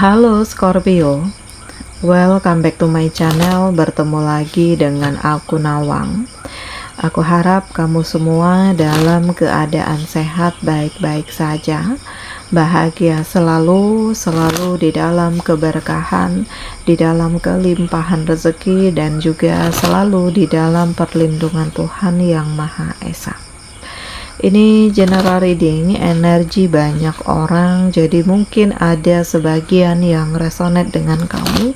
Halo Scorpio, welcome back to my channel. Bertemu lagi dengan aku Nawang. Aku harap kamu semua dalam keadaan sehat, baik-baik saja, bahagia selalu di dalam keberkahan, di dalam kelimpahan rezeki, dan juga selalu di dalam perlindungan Tuhan Yang Maha Esa. Ini general reading, energi banyak orang, jadi mungkin ada sebagian yang resonate dengan kamu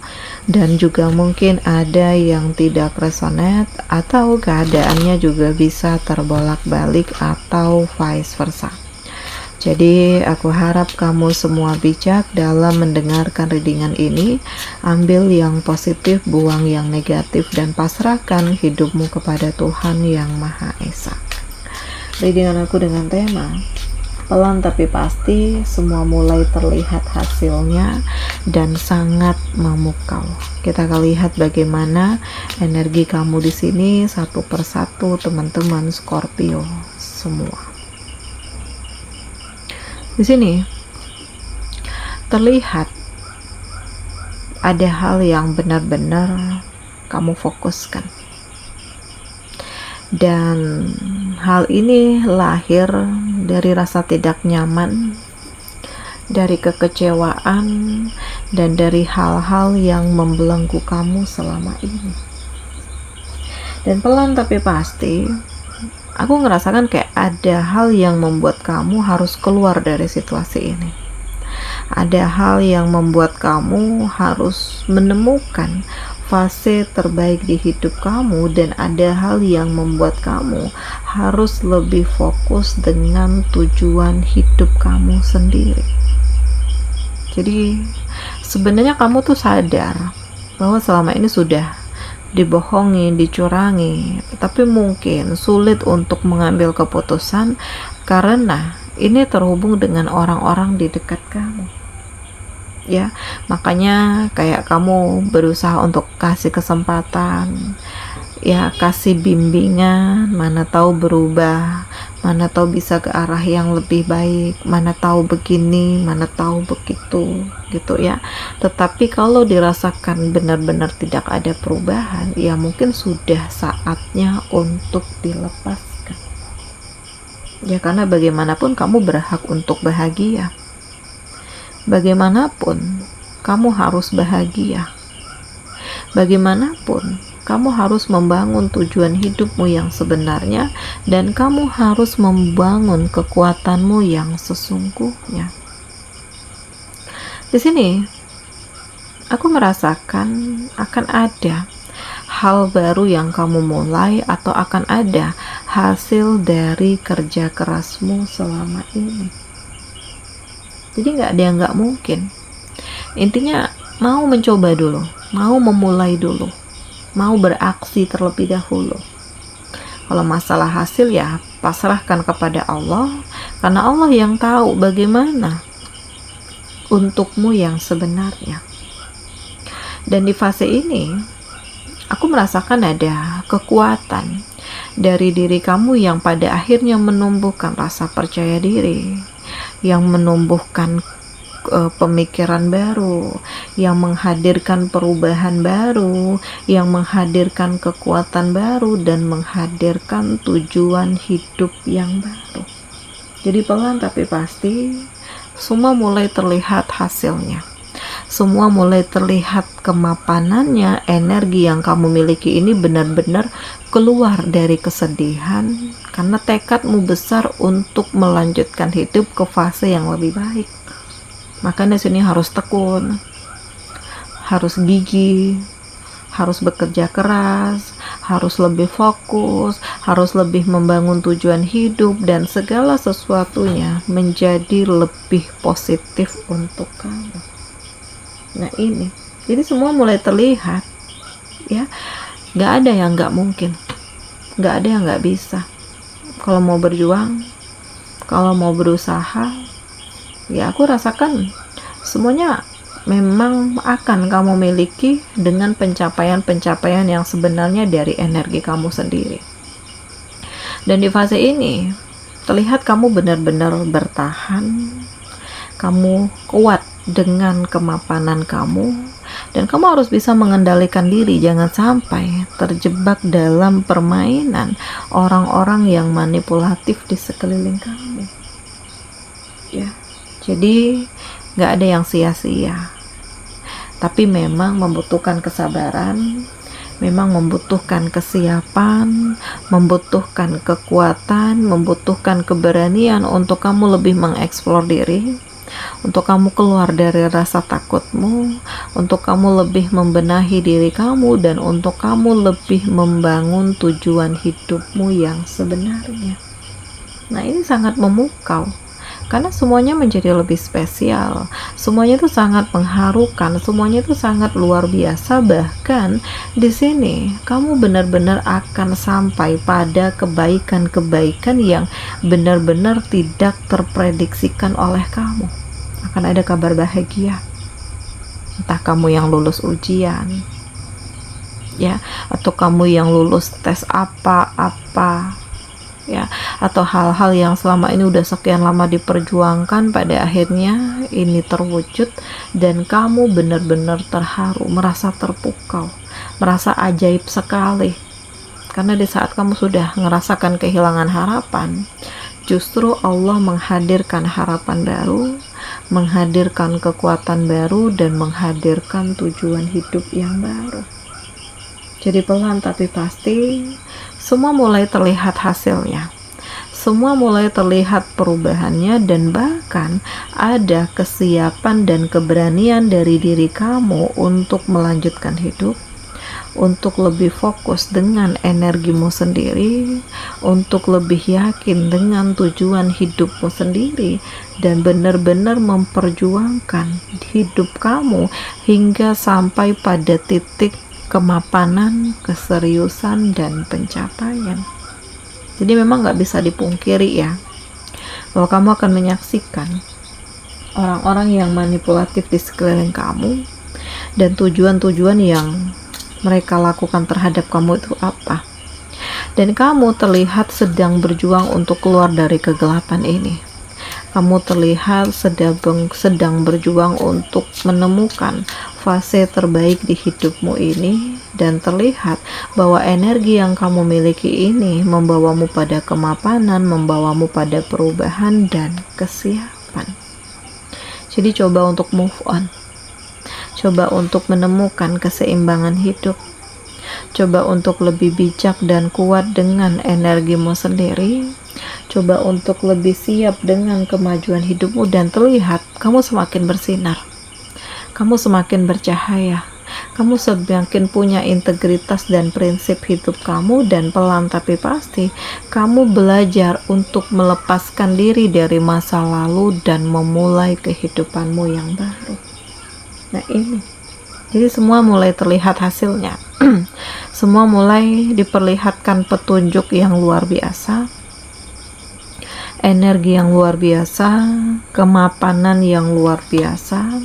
dan juga mungkin ada yang tidak resonate, atau keadaannya juga bisa terbolak-balik atau vice versa. Jadi aku harap kamu semua bijak dalam mendengarkan readingan ini. Ambil yang positif, buang yang negatif, dan pasrahkan hidupmu kepada Tuhan Yang Maha Esa. Readingan aku dengan tema pelan tapi pasti, semua mulai terlihat hasilnya dan sangat memukau. Kita akan lihat bagaimana energi kamu di sini satu persatu, teman-teman Scorpio semua. Di sini terlihat ada hal yang benar-benar kamu fokuskan. Dan hal ini lahir dari rasa tidak nyaman, dari kekecewaan, dan dari hal-hal yang membelenggu kamu selama ini. Dan pelan tapi pasti, aku ngerasakan kayak ada hal yang membuat kamu harus keluar dari situasi ini. Ada hal yang membuat kamu harus menemukan fase terbaik di hidup kamu, dan ada hal yang membuat kamu harus lebih fokus dengan tujuan hidup kamu sendiri. Jadi sebenarnya kamu tuh sadar bahwa selama ini sudah dibohongi, dicurangi, tapi mungkin sulit untuk mengambil keputusan karena ini terhubung dengan orang-orang di dekat kamu. Ya, makanya kayak kamu berusaha untuk kasih kesempatan, ya kasih bimbingan, mana tahu berubah, mana tahu bisa ke arah yang lebih baik, mana tahu begini, mana tahu begitu, gitu ya. Tetapi kalau dirasakan benar-benar tidak ada perubahan, ya mungkin sudah saatnya untuk dilepaskan. Ya karena bagaimanapun kamu berhak untuk bahagia. Bagaimanapun, kamu harus bahagia. Bagaimanapun, kamu harus membangun tujuan hidupmu yang sebenarnya, dan kamu harus membangun kekuatanmu yang sesungguhnya. Di sini, aku merasakan akan ada hal baru yang kamu mulai, atau akan ada hasil dari kerja kerasmu selama ini. Jadi nggak ada yang nggak mungkin. Intinya mau mencoba dulu, mau memulai dulu, mau beraksi terlebih dahulu. Kalau masalah hasil ya pasrahkan kepada Allah, karena Allah yang tahu bagaimana untukmu yang sebenarnya. Dan di fase ini aku merasakan ada kekuatan dari diri kamu yang pada akhirnya menumbuhkan rasa percaya diri, yang menumbuhkan pemikiran baru, yang menghadirkan perubahan baru, yang menghadirkan kekuatan baru, dan menghadirkan tujuan hidup yang baru. Jadi pelan tapi pasti, semua mulai terlihat hasilnya. Semua mulai terlihat kemapanannya. Energi yang kamu miliki ini benar-benar keluar dari kesedihan, karena tekadmu besar untuk melanjutkan hidup ke fase yang lebih baik. Makanya sini harus tekun, harus gigih, harus bekerja keras, harus lebih fokus, harus lebih membangun tujuan hidup, dan segala sesuatunya menjadi lebih positif untuk kamu. Nah ini, jadi semua mulai terlihat, ya, nggak ada yang nggak mungkin, nggak ada yang nggak bisa. Kalau mau berjuang, kalau mau berusaha, ya aku rasakan semuanya memang akan kamu miliki dengan pencapaian-pencapaian yang sebenarnya dari energi kamu sendiri. Dan di fase ini terlihat kamu benar-benar bertahan, kamu kuat dengan kemapanan kamu, dan kamu harus bisa mengendalikan diri, jangan sampai terjebak dalam permainan orang-orang yang manipulatif di sekeliling kamu. Ya, jadi nggak ada yang sia-sia, tapi memang membutuhkan kesabaran, memang membutuhkan kesiapan, membutuhkan kekuatan, membutuhkan keberanian untuk kamu lebih mengeksplor diri, untuk kamu keluar dari rasa takutmu, untuk kamu lebih membenahi diri kamu, dan untuk kamu lebih membangun tujuan hidupmu yang sebenarnya. Nah, ini sangat memukau, karena semuanya menjadi lebih spesial, semuanya itu sangat mengharukan, semuanya itu sangat luar biasa. Bahkan di sini kamu benar-benar akan sampai pada kebaikan-kebaikan yang benar-benar tidak terprediksikan oleh kamu. Akan ada kabar bahagia, entah kamu yang lulus ujian, ya, atau kamu yang lulus tes apa-apa, ya, atau hal-hal yang selama ini udah sekian lama diperjuangkan, pada akhirnya ini terwujud dan kamu benar-benar terharu, merasa terpukau, merasa ajaib sekali. Karena di saat kamu sudah merasakan kehilangan harapan, justru Allah menghadirkan harapan baru, menghadirkan kekuatan baru, dan menghadirkan tujuan hidup yang baru. Jadi pelan tapi pasti semua mulai terlihat hasilnya, semua mulai terlihat perubahannya, dan bahkan ada kesiapan dan keberanian dari diri kamu untuk melanjutkan hidup, untuk lebih fokus dengan energimu sendiri, untuk lebih yakin dengan tujuan hidupmu sendiri, dan benar-benar memperjuangkan hidup kamu hingga sampai pada titik kemapanan, keseriusan, dan pencapaian. Jadi memang gak bisa dipungkiri ya, bahwa kamu akan menyaksikan orang-orang yang manipulatif di sekeliling kamu, dan tujuan-tujuan yang mereka lakukan terhadap kamu itu apa. Dan kamu terlihat sedang berjuang untuk keluar dari kegelapan ini. Kamu terlihat sedang berjuang untuk menemukan fase terbaik di hidupmu ini, dan terlihat bahwa energi yang kamu miliki ini membawamu pada kemapanan, membawamu pada perubahan dan kesiapan. Jadi coba untuk move on, coba untuk menemukan keseimbangan hidup, coba untuk lebih bijak dan kuat dengan energimu sendiri, coba untuk lebih siap dengan kemajuan hidupmu, dan terlihat kamu semakin bersinar, kamu semakin bercahaya, kamu semakin punya integritas dan prinsip hidup kamu, dan pelan tapi pasti kamu belajar untuk melepaskan diri dari masa lalu dan memulai kehidupanmu yang baru. Nah ini, jadi semua mulai terlihat hasilnya. Semua mulai diperlihatkan petunjuk yang luar biasa, energi yang luar biasa, kemapanan yang luar biasa,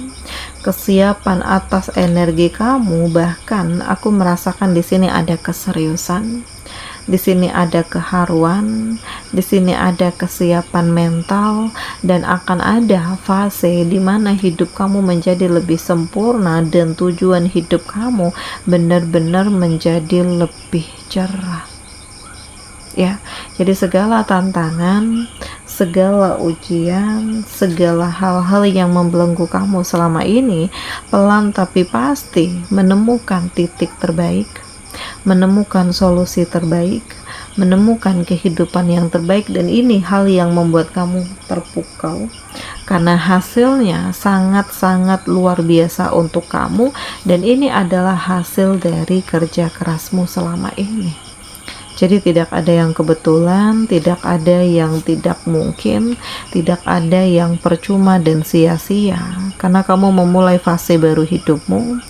kesiapan atas energi kamu. Bahkan aku merasakan di sini ada keseriusan, di sini ada keharuan, di sini ada kesiapan mental, dan akan ada fase di mana hidup kamu menjadi lebih sempurna dan tujuan hidup kamu benar-benar menjadi lebih cerah. Ya, jadi segala tantangan, segala ujian, segala hal-hal yang membelenggu kamu selama ini pelan tapi pasti menemukan titik terbaik, menemukan solusi terbaik, menemukan kehidupan yang terbaik. Dan ini hal yang membuat kamu terpukau, karena hasilnya sangat-sangat luar biasa untuk kamu, dan ini adalah hasil dari kerja kerasmu selama ini. Jadi tidak ada yang kebetulan, tidak ada yang tidak mungkin, tidak ada yang percuma dan sia-sia, karena kamu memulai fase baru hidupmu,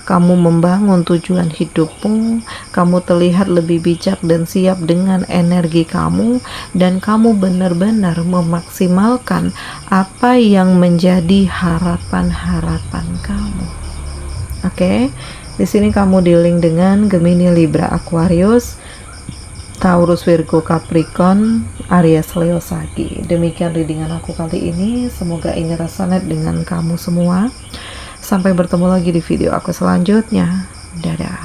kamu membangun tujuan hidupmu, kamu terlihat lebih bijak dan siap dengan energi kamu, dan kamu benar-benar memaksimalkan apa yang menjadi harapan-harapan kamu. Oke, di sini kamu dealing dengan Gemini, Libra, Aquarius. Taurus, Virgo, Capricorn, Aries, Leo, Sagi. Demikian readingan aku kali ini. Semoga ini resonate dengan kamu semua. Sampai bertemu lagi di video aku selanjutnya. Dadah.